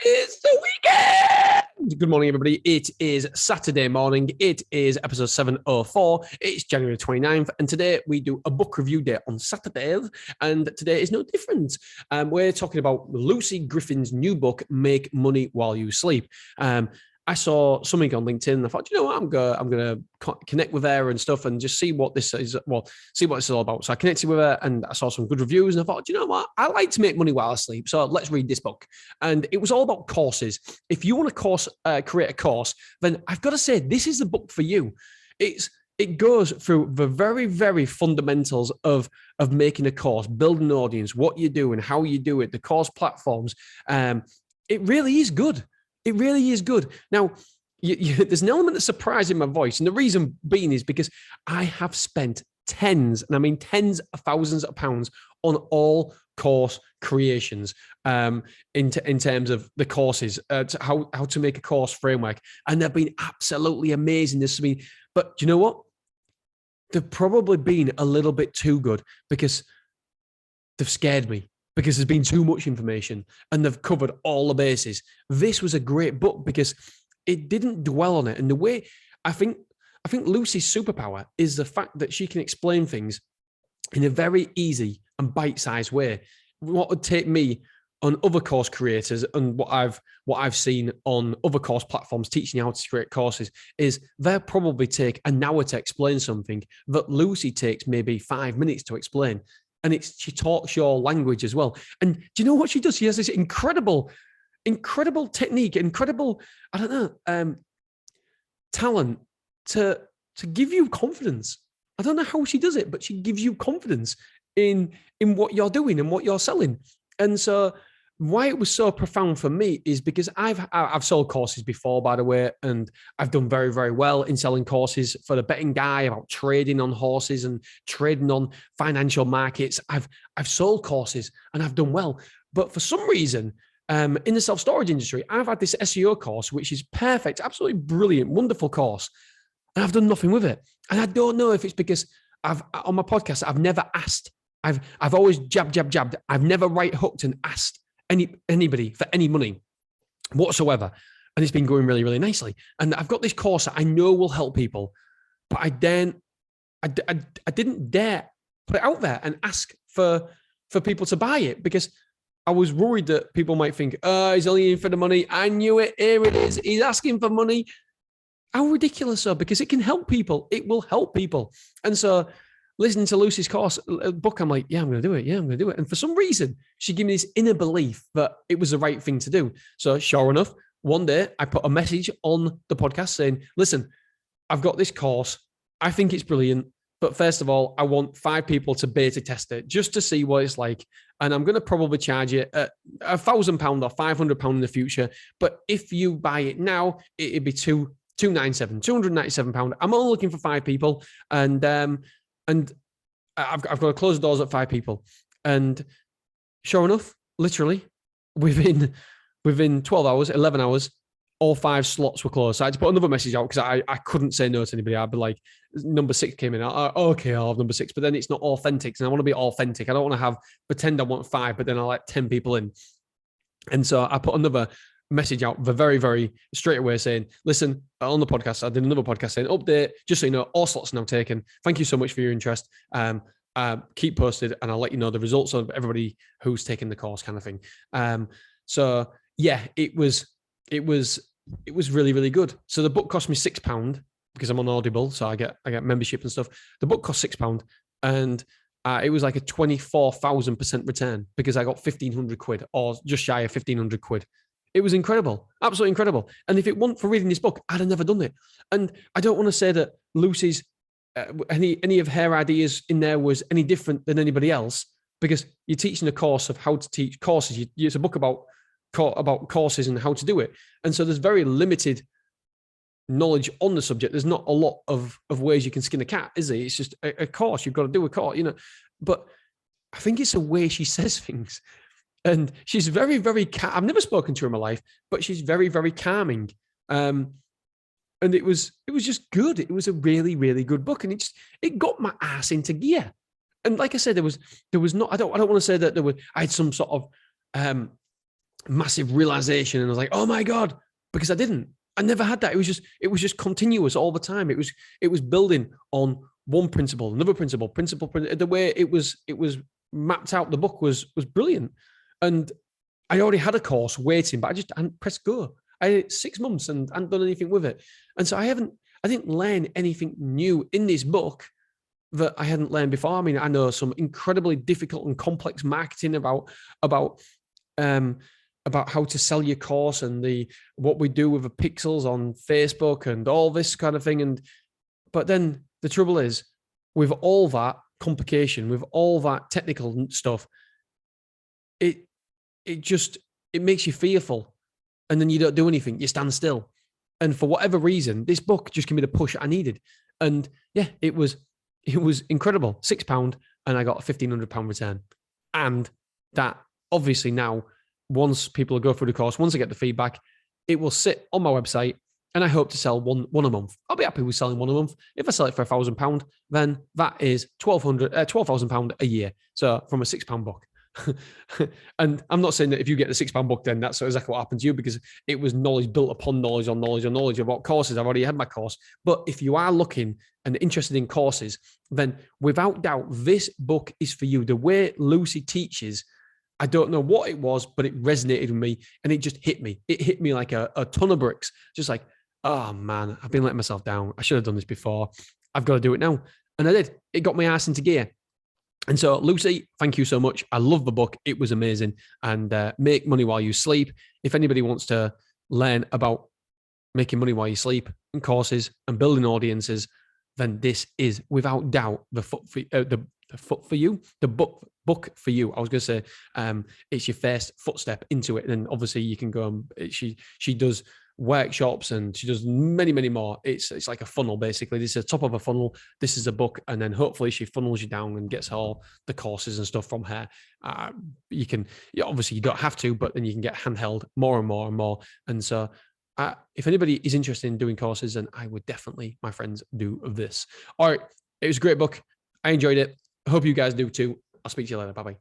It's the weekend. Good morning, everybody. It is Saturday morning. It is episode 704. It's January 29th. And today we do a book review day on Saturdays. And today is no different. We're talking about Lucy Griffiths' new book, Make Money While You Sleep. I saw something on LinkedIn and I thought, you know what, I'm gonna connect with her and stuff and just see what this is. Well, see what it's all about. So I connected with her and I saw some good reviews and I thought, you know what, I like to make money while I sleep. So let's read this book. And it was all about courses. If you want to create a course, then I've got to say this is the book for you. It goes through the very, very fundamentals of making a course, building an audience, what you do and how you do it, the course platforms. It really is good. It really is good. Now, there's an element of surprise in my voice. And the reason being is because I have spent tens, and I mean tens of thousands of pounds on all course creations in terms of the courses, how to make a course framework. And they've been absolutely amazing. But you know what? They've probably been a little bit too good because they've scared me. Because there's been too much information and they've covered all the bases. This was a great book because it didn't dwell on it. And the way I think Lucy's superpower is the fact that she can explain things in a very easy and bite-sized way. What would take me on other course creators and what I've seen on other course platforms teaching you how to create courses is they'll probably take an hour to explain something that Lucy takes maybe 5 minutes to explain. And she talks your language as well. And do you know what she does? She has this incredible technique, talent to give you confidence. I don't know how she does it, but she gives you confidence in what you're doing and what you're selling. And so why it was so profound for me is because I've sold courses before, by the way, and I've done very, very well in selling courses for the betting guy about trading on horses and trading on financial markets. I've sold courses and I've done well. But for some reason, in the self-storage industry, I've had this SEO course, which is perfect, absolutely brilliant, wonderful course. And I've done nothing with it. And I don't know if it's because on my podcast, I've never asked. I've always jabbed. I've never right hooked and asked anybody for any money whatsoever. And it's been going really, really nicely. And I've got this course that I know will help people, but I didn't dare put it out there and ask for people to buy it because I was worried that people might think, oh, he's only in for the money. I knew it. Here it is. He's asking for money. How ridiculous, though, because it can help people. It will help people. And so listening to Lucy's course book, I'm like, yeah, I'm going to do it. Yeah, I'm going to do it. And for some reason, she gave me this inner belief that it was the right thing to do. So sure enough, one day I put a message on the podcast saying, listen, I've got this course. I think it's brilliant. But first of all, I want 5 people to beta test it just to see what it's like. And I'm going to probably charge it at £1,000 or £500 in the future. But if you buy it now, it'd be £297. I'm only looking for 5 people. And I've got to close the doors at 5 people. And sure enough, literally within 12 hours, 11 hours, all 5 slots were closed. So I had to put another message out because I couldn't say no to anybody. I'd be like, number 6 came in. Okay, I'll have number 6. But then it's not authentic. And I want to be authentic. I don't want to pretend I want 5, but then I let 10 people in. And so I put another message out very, very straight away saying, listen, on the podcast, I did another podcast saying, update, just so you know, all slots are now taken. Thank you so much for your interest. Keep posted and I'll let you know the results of everybody who's taken the course kind of thing. So yeah, it was really, really good. So the book cost me £6 because I'm on Audible. So I get membership and stuff. The book cost £6 and it was like a 24,000% return because I got 1,500 quid or just shy of 1,500 quid. It was incredible, absolutely incredible. And if it weren't for reading this book, I'd have never done it. And I don't want to say that Lucy's, any of her ideas in there was any different than anybody else because you're teaching a course of how to teach courses. It's a book about courses and how to do it. And so there's very limited knowledge on the subject. There's not a lot of ways you can skin a cat, is there? It's just a course. You've got to do a course, But I think it's the way she says things. And she's very, very I've never spoken to her in my life, but she's very, very calming. And it was just good. It was a really, really good book. And it got my ass into gear. And like I said, there was not, I don't want to say that I had some sort of massive realization. And I was like, oh my God, because I never had that. It was just continuous all the time. It was building on one principle, another principle. The way it was mapped out, the book was brilliant. And I already had a course waiting, but I hadn't pressed go. I had 6 months and hadn't done anything with it. And so I didn't learn anything new in this book that I hadn't learned before. I mean, I know some incredibly difficult and complex marketing about how to sell your course and what we do with the pixels on Facebook and all this kind of thing. But then the trouble is, with all that complication, with all that technical stuff, it makes you fearful, and then you don't do anything. You stand still, and for whatever reason, this book just gave me the push I needed. And yeah, it was incredible. £6, and I got a £1,500 return. And that obviously now, once people go through the course, once I get the feedback, it will sit on my website, and I hope to sell one a month. I'll be happy with selling one a month. If I sell it for £1,000, then that is £12,000 a year. So from a £6 book. And I'm not saying that if you get the £6 book, then that's exactly what happened to you, because it was knowledge built upon knowledge on knowledge on knowledge about courses. I've already had my course. But if you are looking and interested in courses, then without doubt, this book is for you. The way Lucy teaches, I don't know what it was, but it resonated with me, and it just hit me. It hit me like a ton of bricks. Just like, oh man, I've been letting myself down. I should have done this before. I've got to do it now. And I did. It got my ass into gear. And so, Lucy, thank you so much. I love the book. It was amazing. And Make Money While You Sleep. If anybody wants to learn about making money while you sleep and courses and building audiences, then this is without doubt the book for you. I was going to say it's your first footstep into it. And obviously you can go and she does workshops, and she does many, many more. It's like a funnel, basically. This is the top of a funnel. This is a book, and then hopefully she funnels you down and gets all the courses and stuff from her. Obviously you don't have to, but then you can get handheld more and more and more. And so if anybody is interested in doing courses, then I would definitely, my friends, do this. All right. It was a great book. I enjoyed it. I hope you guys do too. I'll speak to you later. Bye-bye.